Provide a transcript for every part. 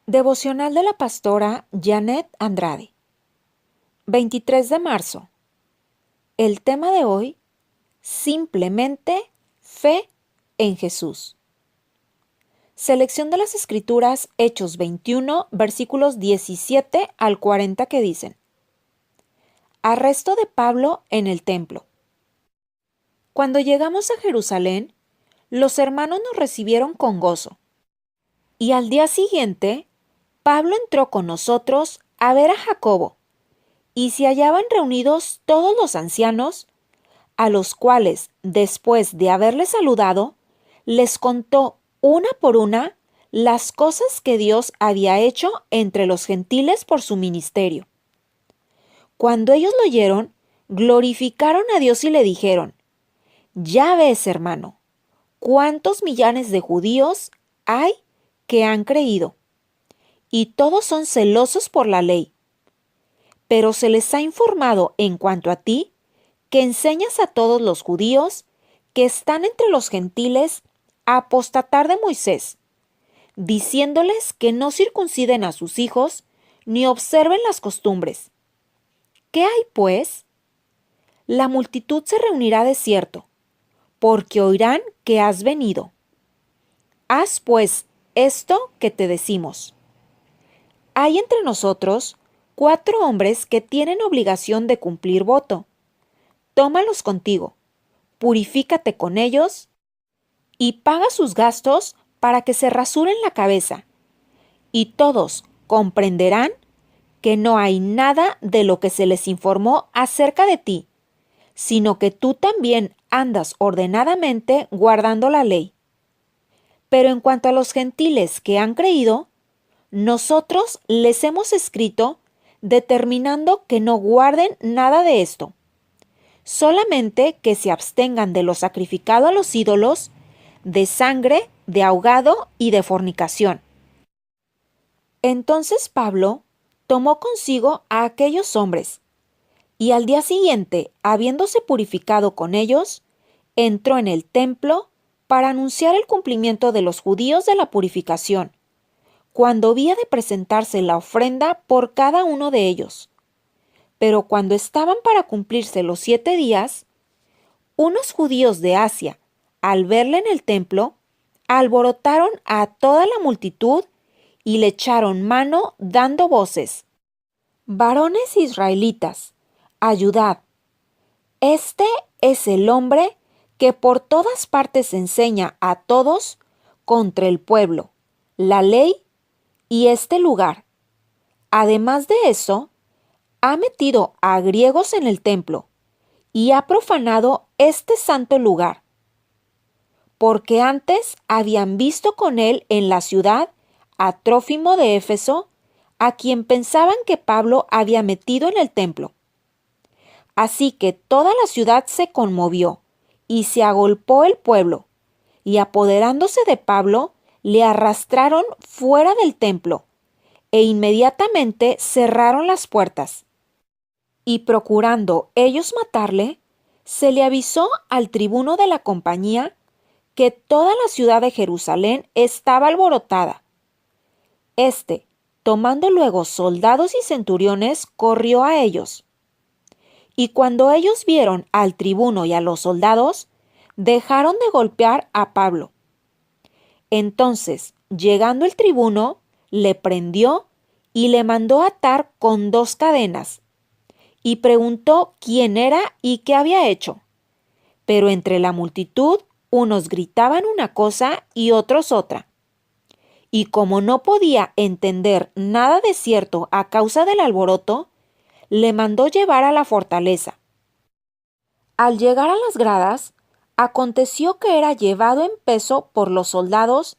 Devocional de la pastora Janet Andrade. 23 de marzo. El tema de hoy, simplemente fe en Jesús. Selección de las Escrituras, Hechos 21, versículos 17 al 40 que dicen: Arresto de Pablo en el templo. Cuando llegamos a Jerusalén, los hermanos nos recibieron con gozo. Y al día siguiente, Pablo entró con nosotros a ver a Jacobo, y se hallaban reunidos todos los ancianos, a los cuales, después de haberles saludado, les contó una por una las cosas que Dios había hecho entre los gentiles por su ministerio. Cuando ellos lo oyeron, glorificaron a Dios y le dijeron: Ya ves, hermano, cuántos millares de judíos hay que han creído, y todos son celosos por la ley. Pero se les ha informado en cuanto a ti, que enseñas a todos los judíos que están entre los gentiles a apostatar de Moisés, diciéndoles que no circunciden a sus hijos ni observen las costumbres. ¿Qué hay, pues? La multitud se reunirá de cierto, porque oirán que has venido. Haz, pues, esto que te decimos. Hay entre nosotros 4 hombres que tienen obligación de cumplir voto. Tómalos contigo, purifícate con ellos y paga sus gastos para que se rasuren la cabeza. Y todos comprenderán que no hay nada de lo que se les informó acerca de ti, sino que tú también andas ordenadamente guardando la ley. Pero en cuanto a los gentiles que han creído, nosotros les hemos escrito determinando que no guarden nada de esto, solamente que se abstengan de lo sacrificado a los ídolos, de sangre, de ahogado y de fornicación. Entonces Pablo tomó consigo a aquellos hombres, y al día siguiente, habiéndose purificado con ellos, entró en el templo para anunciar el cumplimiento de los judíos de la purificación, cuando había de presentarse la ofrenda por cada uno de ellos. Pero cuando estaban para cumplirse los 7 días, unos judíos de Asia, al verle en el templo, alborotaron a toda la multitud y le echaron mano dando voces: Varones israelitas, ayudad. Este es el hombre que por todas partes enseña a todos contra el pueblo, la ley y este lugar. Además de eso, ha metido a griegos en el templo y ha profanado este santo lugar, porque antes habían visto con él en la ciudad a Trófimo de Éfeso, a quien pensaban que Pablo había metido en el templo. Así que toda la ciudad se conmovió y se agolpó el pueblo, y apoderándose de Pablo, le arrastraron fuera del templo, e inmediatamente cerraron las puertas. Y procurando ellos matarle, se le avisó al tribuno de la compañía que toda la ciudad de Jerusalén estaba alborotada. Este, tomando luego soldados y centuriones, corrió a ellos. Y cuando ellos vieron al tribuno y a los soldados, dejaron de golpear a Pablo. Entonces, llegando el tribuno, le prendió y le mandó atar con 2 cadenas, y preguntó quién era y qué había hecho. Pero entre la multitud, unos gritaban una cosa y otros otra. Y como no podía entender nada de cierto a causa del alboroto, le mandó llevar a la fortaleza. Al llegar a las gradas, aconteció que era llevado en peso por los soldados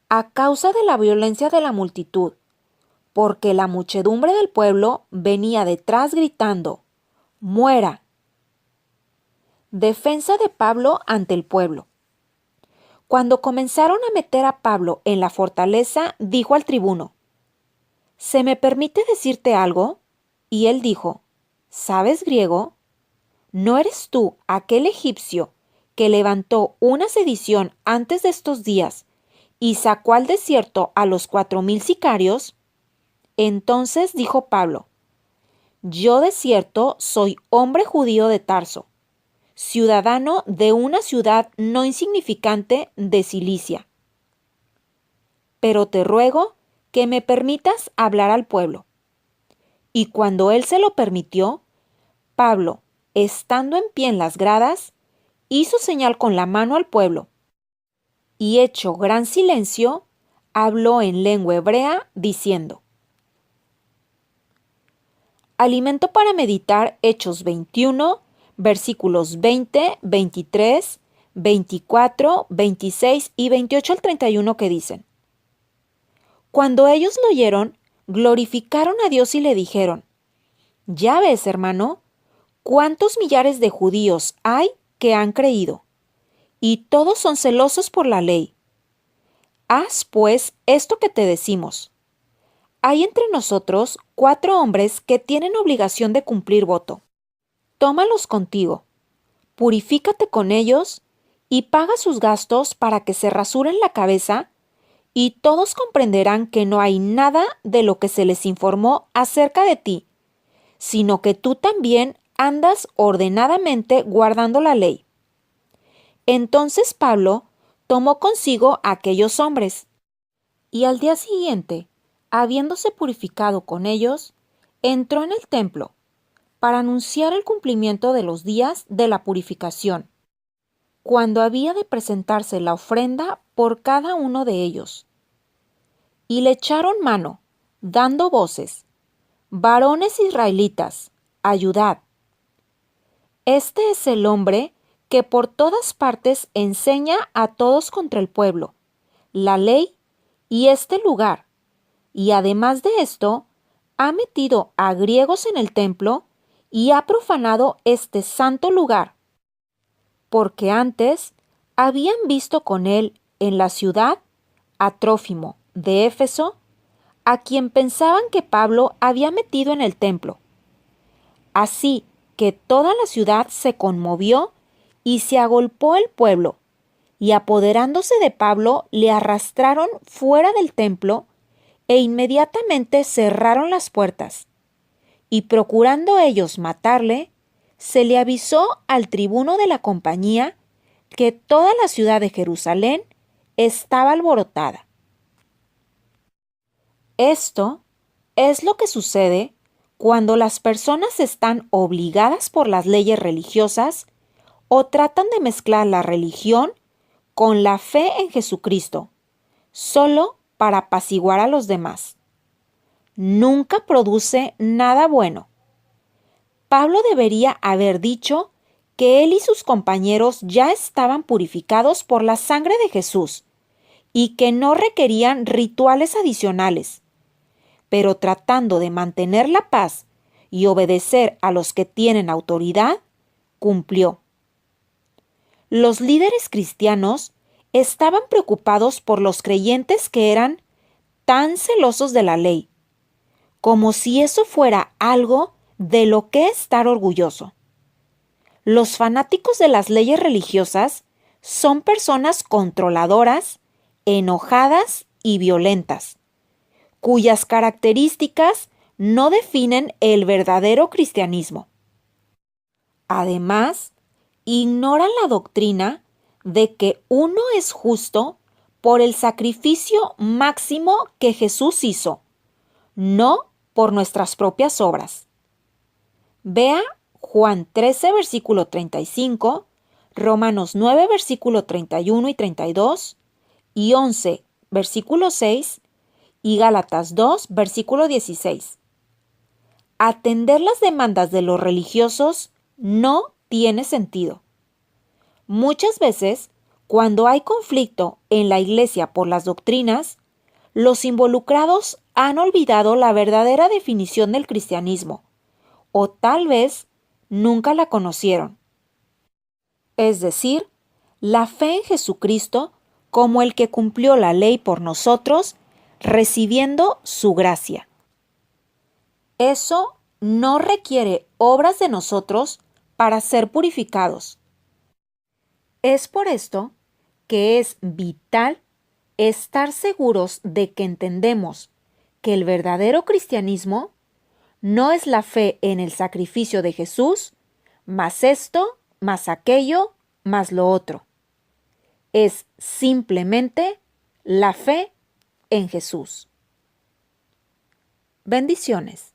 a causa de la violencia de la multitud, porque la muchedumbre del pueblo venía detrás gritando: ¡Muera! Defensa de Pablo ante el pueblo. Cuando comenzaron a meter a Pablo en la fortaleza, dijo al tribuno: ¿Se me permite decirte algo? Y él dijo: ¿Sabes griego? ¿No eres tú aquel egipcio que levantó una sedición antes de estos días y sacó al desierto a los 4,000 sicarios? Entonces dijo Pablo: yo de cierto soy hombre judío de Tarso, ciudadano de una ciudad no insignificante de Cilicia. Pero te ruego que me permitas hablar al pueblo. Y cuando él se lo permitió, Pablo, estando en pie en las gradas, hizo señal con la mano al pueblo, y hecho gran silencio, habló en lengua hebrea, diciendo: Alimento para meditar, Hechos 21, versículos 20, 23, 24, 26 y 28 al 31, que dicen: Cuando ellos lo oyeron, glorificaron a Dios y le dijeron: Ya ves, hermano, cuántos millares de judíos hay que han creído, y todos son celosos por la ley. Haz, pues, esto que te decimos. Hay entre nosotros 4 hombres que tienen obligación de cumplir voto. Tómalos contigo, purifícate con ellos y paga sus gastos para que se rasuren la cabeza, y todos comprenderán que no hay nada de lo que se les informó acerca de ti, sino que tú también andas ordenadamente guardando la ley. Entonces Pablo tomó consigo a aquellos hombres, y al día siguiente, habiéndose purificado con ellos, entró en el templo para anunciar el cumplimiento de los días de la purificación, cuando había de presentarse la ofrenda por cada uno de ellos. Y le echaron mano, dando voces: varones israelitas, ayudad. Este es el hombre que por todas partes enseña a todos contra el pueblo, la ley y este lugar, y además de esto, ha metido a griegos en el templo y ha profanado este santo lugar, porque antes habían visto con él en la ciudad a Trófimo de Éfeso, a quien pensaban que Pablo había metido en el templo. Así que toda la ciudad se conmovió y se agolpó el pueblo, y apoderándose de Pablo le arrastraron fuera del templo e inmediatamente cerraron las puertas. Y procurando ellos matarle, se le avisó al tribuno de la compañía que toda la ciudad de Jerusalén estaba alborotada. Esto es lo que sucede cuando las personas están obligadas por las leyes religiosas o tratan de mezclar la religión con la fe en Jesucristo, solo para apaciguar a los demás. Nunca produce nada bueno. Pablo debería haber dicho que él y sus compañeros ya estaban purificados por la sangre de Jesús y que no requerían rituales adicionales, pero tratando de mantener la paz y obedecer a los que tienen autoridad, cumplió. Los líderes cristianos estaban preocupados por los creyentes que eran tan celosos de la ley, como si eso fuera algo de lo que estar orgulloso. Los fanáticos de las leyes religiosas son personas controladoras, enojadas y violentas, cuyas características no definen el verdadero cristianismo. Además, ignoran la doctrina de que uno es justo por el sacrificio máximo que Jesús hizo, no por nuestras propias obras. Vea Juan 13, versículo 35, Romanos 9, versículo 31 y 32, y 11, versículo 6, y Gálatas 2, versículo 16. Atender las demandas de los religiosos no tiene sentido. Muchas veces, cuando hay conflicto en la iglesia por las doctrinas, los involucrados han olvidado la verdadera definición del cristianismo, o tal vez nunca la conocieron. Es decir, la fe en Jesucristo como el que cumplió la ley por nosotros, recibiendo su gracia. Eso no requiere obras de nosotros para ser purificados. Es por esto que es vital estar seguros de que entendemos que el verdadero cristianismo no es la fe en el sacrificio de Jesús, más esto, más aquello, más lo otro. Es simplemente la fe en Jesús. Bendiciones.